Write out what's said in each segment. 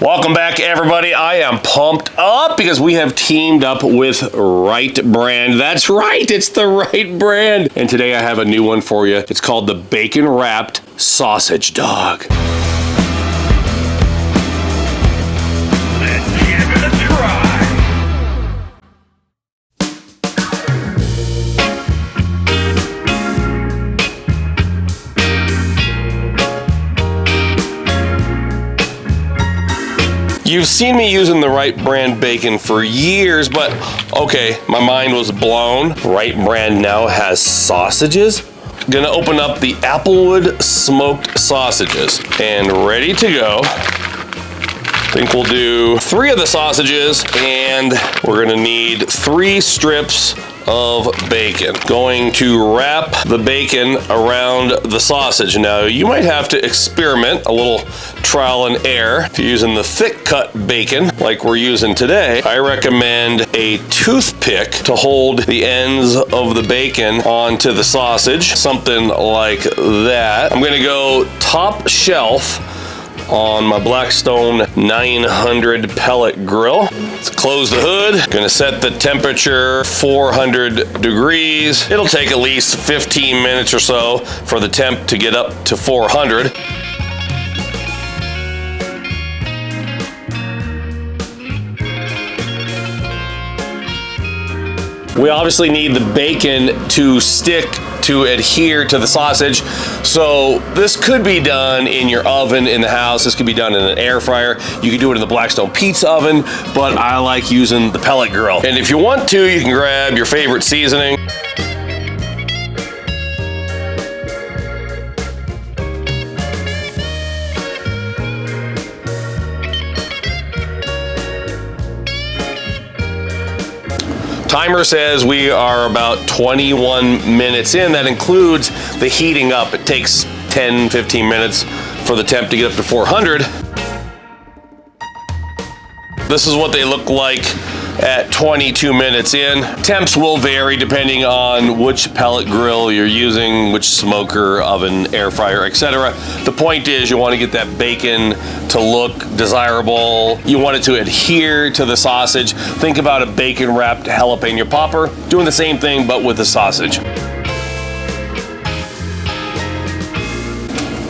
Welcome back, everybody. I am pumped up because we have teamed up with Wright Brand. That's right, it's the Wright Brand. And today I have a new one for you. It's called the Bacon Wrapped Sausage Dog. Let's give it a try. You've seen me using the Wright Brand bacon for years, but okay, my mind was blown. Wright Brand now has sausages. Gonna open up the Applewood smoked sausages and ready to go. I think we'll do 3 of the sausages and we're gonna need 3 strips of bacon. Going to wrap the bacon around the sausage. Now, you might have to experiment, a little trial and error. If you're using the thick cut bacon like we're using today, I recommend a toothpick to hold the ends of the bacon onto the sausage, something like that. I'm gonna go top shelf on my Blackstone 900 pellet grill. Let's close the hood. Gonna set the temperature 400 degrees. It'll take at least 15 minutes or so for the temp to get up to 400. We obviously need the bacon to stick, to adhere to the sausage. So this could be done in your oven in the house. This could be done in an air fryer. You can do it in the Blackstone pizza oven, but I like using the pellet grill. And if you want to, you can grab your favorite seasoning. Timer says we are about 21 minutes in. That includes the heating up. It takes 10, 15 minutes for the temp to get up to 400. This is what they look like at 22 minutes in. Temps will vary depending on which pellet grill you're using, which smoker, oven, air fryer, etc. The point is you want to get that bacon to look desirable. You want it to adhere to the sausage. Think about a bacon wrapped jalapeno popper, doing the same thing but with the sausage.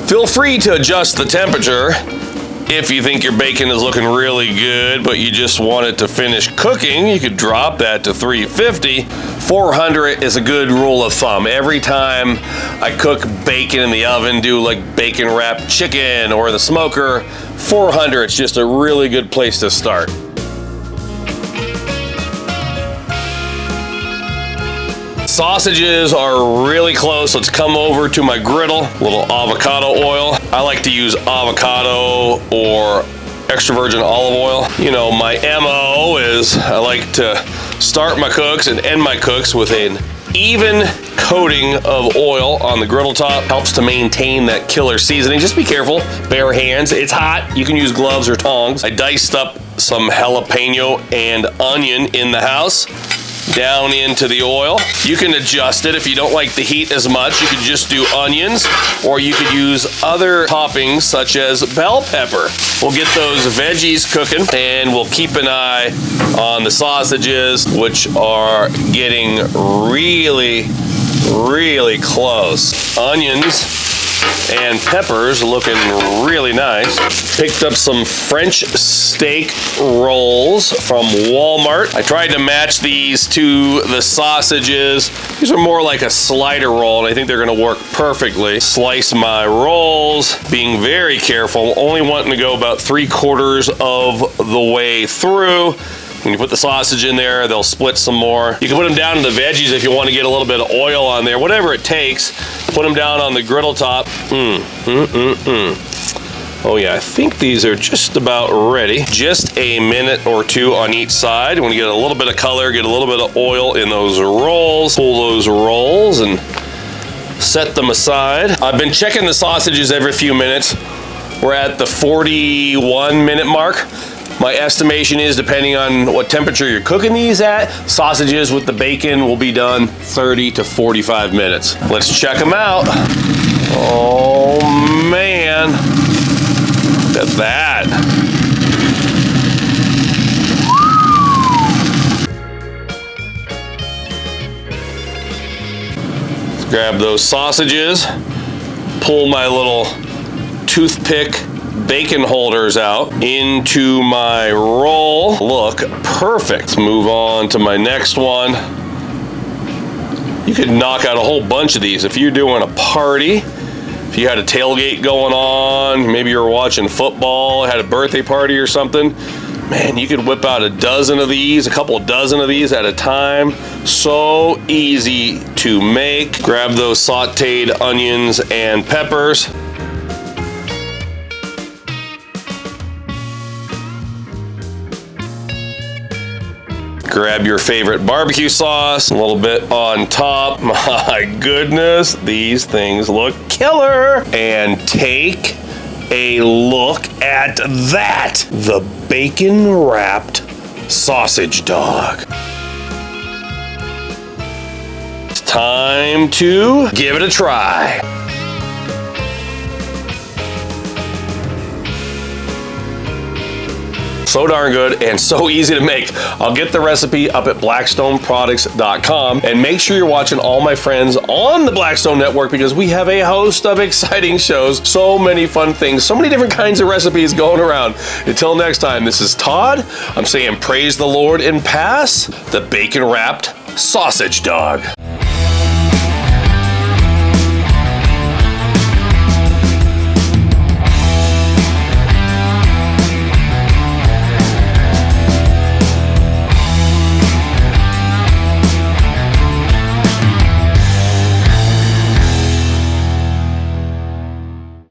Feel free to adjust the temperature. If you think your bacon is looking really good, but you just want it to finish cooking, you could drop that to 350. 400 is a good rule of thumb. Every time I cook bacon in the oven, do like bacon wrapped chicken or the smoker, 400 is just a really good place to start. Sausages are really close. Let's come over to my griddle. A little avocado oil. I like to use avocado or extra virgin olive oil. You know, my MO is I like to start my cooks and end my cooks with an even coating of oil on the griddle top. Helps to maintain that killer seasoning. Just be careful, bare hands. It's hot. You can use gloves or tongs. I diced up some jalapeno and onion in the house. Down into the oil. You can adjust it if you don't like the heat as much. You could just do onions, or you could use other toppings such as bell pepper. We'll get those veggies cooking and we'll keep an eye on the sausages, which are getting really, really close. Onions and peppers looking really nice. Picked up some French steak rolls from Walmart. I tried to match these to the sausages. These are more like a slider roll, and I think they're gonna work perfectly. Slice my rolls, being very careful, only wanting to go about 3/4 of the way through. When you put the sausage in there, they'll split some more. You can put them down in the veggies if you want to get a little bit of oil on there, whatever it takes. Put them down on the griddle top. Oh yeah, I think these are just about ready. Just a minute or 2 on each side. When you get a little bit of color, get a little bit of oil in those rolls. Pull those rolls and set them aside. I've been checking the sausages every few minutes. We're at the 41-minute mark. My estimation is, depending on what temperature you're cooking these at, sausages with the bacon will be done 30 to 45 minutes. Let's check them out. Oh man, look at that. Grab those sausages, pull my little toothpick bacon holders out into my roll. Look perfect. Let's move on to my next one. You could knock out a whole bunch of these if you're doing a party. If you had a tailgate going on, maybe you were watching football, had a birthday party or something, man, you could whip out a dozen of these, a couple dozen of these at a time. So easy to make. Grab those sauteed onions and peppers. Grab your favorite barbecue sauce, a little bit on top. My goodness, these things look killer. And take a look at that. The bacon wrapped sausage dog. It's time to give it a try. So darn good and so easy to make. I'll get the recipe up at blackstoneproducts.com, and make sure you're watching all my friends on the Blackstone Network, because we have a host of exciting shows, so many fun things, so many different kinds of recipes going around. Until next time, this is Todd. I'm saying praise the Lord and pass the bacon wrapped sausage dog.